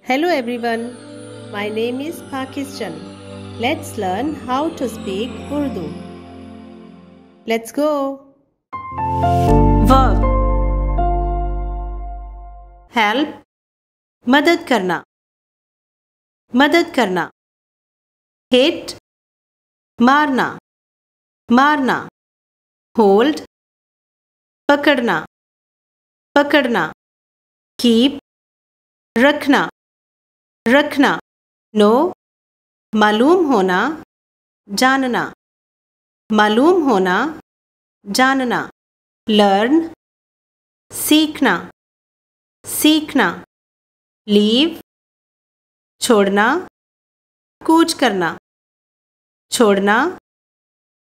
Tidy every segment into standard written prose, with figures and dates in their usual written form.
Hello everyone, my name is Pakistan. Let's learn how to speak Urdu. Let's go. Verb. Help, मदद करना, मदद करना. Hit, मारना, मारना. Hold, पकड़ना, पकड़ना. Keep, रखना, रखना. नो, मालूम होना, जानना, मालूम होना, जानना. लर्न, सीखना, सीखना. लीव, छोड़ना, कूच करना, छोड़ना,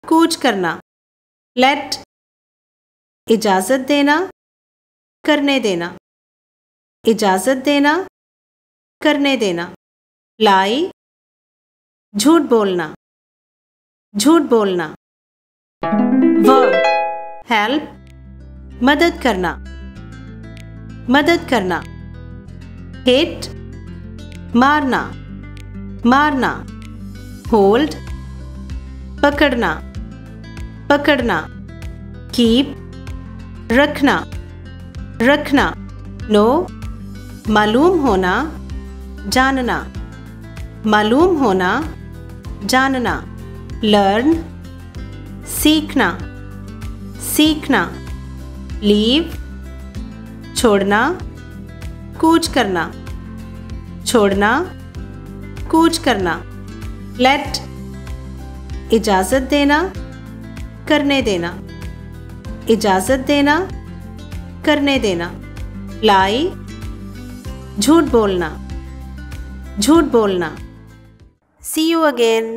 कूच करना. लेट, इजाज़त देना, करने देना, इजाज़त देना, करने देना. लाई, झूठ बोलना, झूठ बोलना. वर्ब. हेल्प, मदद करना, मदद करना. हिट, मारना, मारना. होल्ड, पकड़ना, पकड़ना. कीप, रखना, रखना. नो, मालूम होना, जानना, मालूम होना, जानना. लर्न, सीखना, सीखना. लीव, छोड़ना, कूच करना, छोड़ना, कूच करना. लेट, इजाज़त देना, करने देना, इजाज़त देना, करने देना. लाई, झूठ बोलना, झूठ बोलना. See you again.